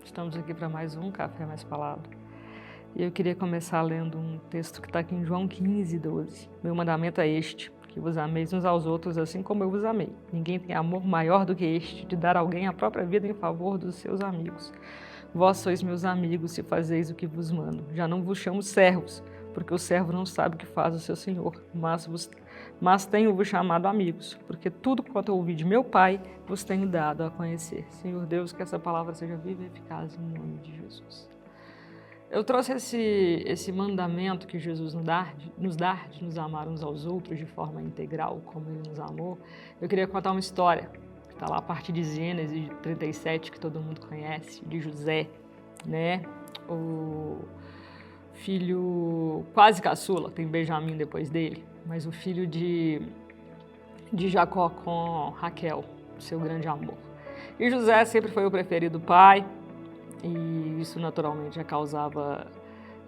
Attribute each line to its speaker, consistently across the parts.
Speaker 1: Estamos aqui para mais um Café Mais Palavra. E eu queria começar lendo um texto que está aqui em João 15, 12. Meu mandamento é este, que vos ameis uns aos outros assim como eu vos amei. Ninguém tem amor maior do que este, de dar a alguém a própria vida em favor dos seus amigos. Vós sois meus amigos se fazeis o que vos mando. Já não vos chamo servos, porque o servo não sabe o que faz o seu senhor, mas tenho-vos chamado amigos, porque tudo quanto eu ouvi de meu Pai vos tenho dado a conhecer. Senhor Deus, que essa palavra seja viva e eficaz em nome de Jesus. Eu trouxe esse mandamento que Jesus nos dá de nos amar uns aos outros de forma integral, como Ele nos amou. Eu queria contar uma história, que está lá a partir de Gênesis 37, que todo mundo conhece, de José, né? O filho quase caçula, tem Benjamim depois dele, mas o filho de Jacó com Raquel, seu grande amor. E José sempre foi o preferido do pai, e isso naturalmente já causava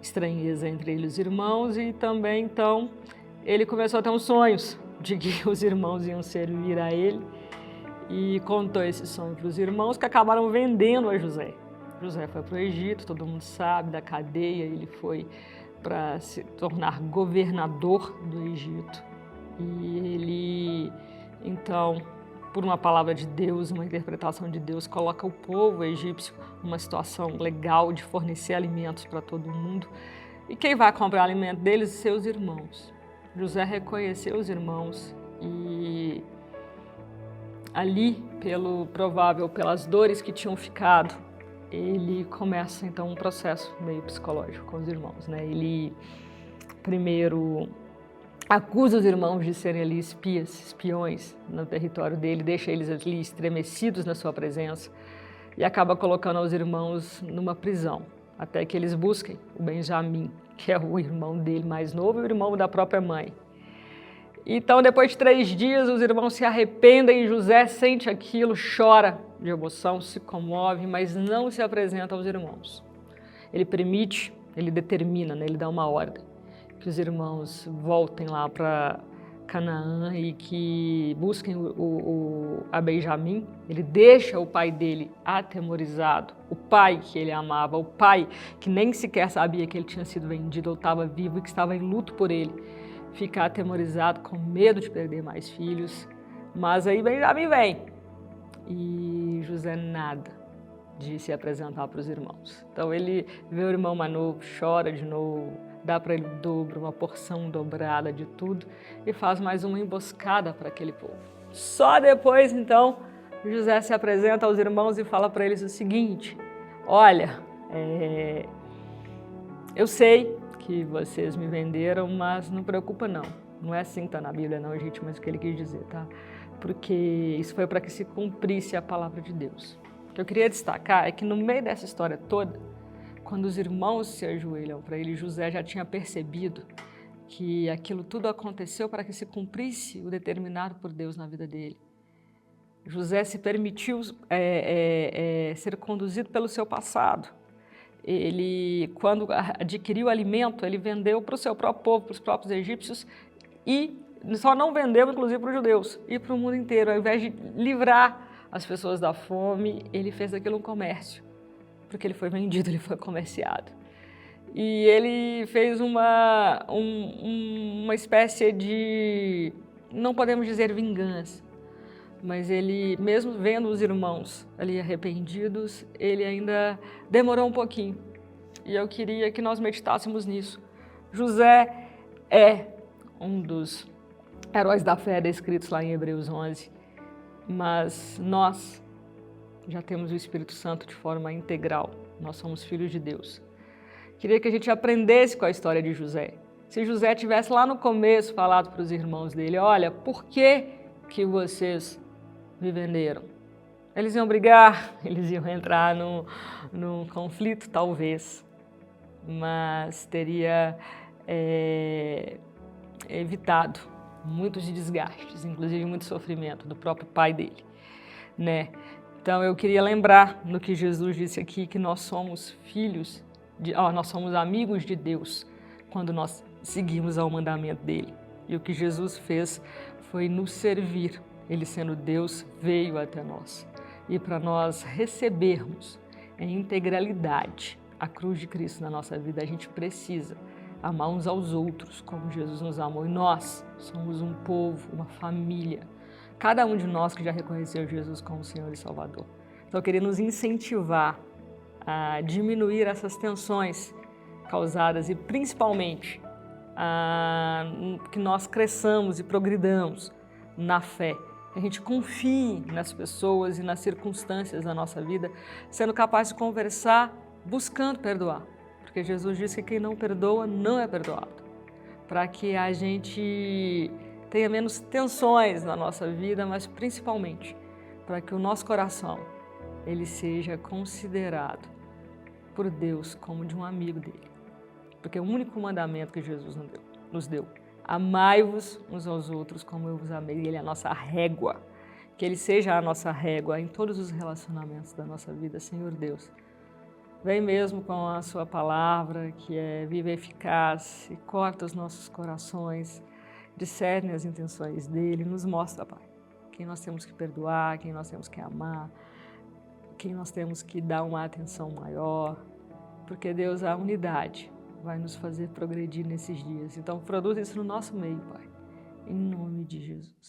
Speaker 1: estranheza entre ele e os irmãos, e também, então, ele começou a ter uns sonhos de que os irmãos iam servir a ele, e contou esse sonho para os irmãos, que acabaram vendendo a José. José foi para o Egito, todo mundo sabe, da cadeia, ele foi para se tornar governador do Egito. E ele, então, por uma palavra de Deus, uma interpretação de Deus, coloca o povo egípcio numa situação legal de fornecer alimentos para todo mundo. E quem vai comprar alimento deles? Seus irmãos. José reconheceu os irmãos e ali, pelas dores que tinham ficado, ele começa então um processo meio psicológico com os irmãos, né? Ele primeiro acusa os irmãos de serem ali espiões no território dele, deixa eles ali estremecidos na sua presença e acaba colocando os irmãos numa prisão, até que eles busquem o Benjamim, que é o irmão dele mais novo e o irmão da própria mãe. Então, depois de 3 dias, os irmãos se arrependem, José sente aquilo, chora de emoção, se comove, mas não se apresenta aos irmãos. Ele permite, ele determina, né? Ele dá uma ordem, que os irmãos voltem lá para Canaã e que busquem a Benjamim. Ele deixa o pai dele atemorizado, o pai que ele amava, o pai que nem sequer sabia que ele tinha sido vendido ou estava vivo e que estava em luto por ele, ficar atemorizado, com medo de perder mais filhos. Mas aí Benjamim vem e José nada de se apresentar para os irmãos. Então ele vê o irmão mais novo, chora de novo, dá para ele o dobro, uma porção dobrada de tudo e faz mais uma emboscada para aquele povo. Só depois, então, José se apresenta aos irmãos e fala para eles o seguinte: olha, eu sei que vocês me venderam, mas não preocupa não. Não é assim que está na Bíblia não, gente, mas o que ele quis dizer, tá? Porque isso foi para que se cumprisse a palavra de Deus. O que eu queria destacar é que no meio dessa história toda, quando os irmãos se ajoelham para ele, José já tinha percebido que aquilo tudo aconteceu para que se cumprisse o determinado por Deus na vida dele. José se permitiu ser conduzido pelo seu passado. Ele, quando adquiriu alimento, ele vendeu para o seu próprio povo, para os próprios egípcios, e só não vendeu, inclusive, para os judeus e para o mundo inteiro. Ao invés de livrar as pessoas da fome, ele fez daquilo um comércio, porque ele foi vendido, ele foi comerciado. E ele fez uma espécie de, não podemos dizer vingança, mas ele, mesmo vendo os irmãos ali arrependidos, ele ainda demorou um pouquinho. E eu queria que nós meditássemos nisso. José é um dos heróis da fé descritos lá em Hebreus 11, mas nós já temos o Espírito Santo de forma integral. Nós somos filhos de Deus. Queria que a gente aprendesse com a história de José. Se José tivesse lá no começo falado para os irmãos dele: olha, por que vocês me venderam? Eles iam brigar, eles iam entrar num conflito, talvez, mas teria evitado muitos desgastes, inclusive muito sofrimento do próprio pai dele, né? Então eu queria lembrar no que Jesus disse aqui, que nós somos nós somos amigos de Deus quando nós seguimos ao mandamento dele. E o que Jesus fez foi nos servir. Ele, sendo Deus, veio até nós. E para nós recebermos em integralidade a cruz de Cristo na nossa vida. A gente precisa amar uns aos outros como Jesus nos amou. E nós somos um povo, uma família. Cada um de nós que já reconheceu Jesus como Senhor e Salvador. Então eu queria nos incentivar a diminuir essas tensões causadas e principalmente que nós cresçamos e progridamos na fé. Que a gente confie nas pessoas e nas circunstâncias da nossa vida, sendo capaz de conversar, buscando perdoar. Porque Jesus disse que quem não perdoa não é perdoado. Para que a gente tenha menos tensões na nossa vida, mas principalmente para que o nosso coração ele seja considerado por Deus como de um amigo dele. Porque é o único mandamento que Jesus nos deu. Amai-vos uns aos outros como eu vos amei. Ele é a nossa régua. Que Ele seja a nossa régua em todos os relacionamentos da nossa vida, Senhor Deus. Vem mesmo com a Sua palavra, que é viva e eficaz, e corta os nossos corações, discerne as intenções dEle, nos mostra, Pai, quem nós temos que perdoar, quem nós temos que amar, quem nós temos que dar uma atenção maior, porque, Deus, a unidade vai nos fazer progredir nesses dias. Então, produz isso no nosso meio, Pai, em nome de Jesus.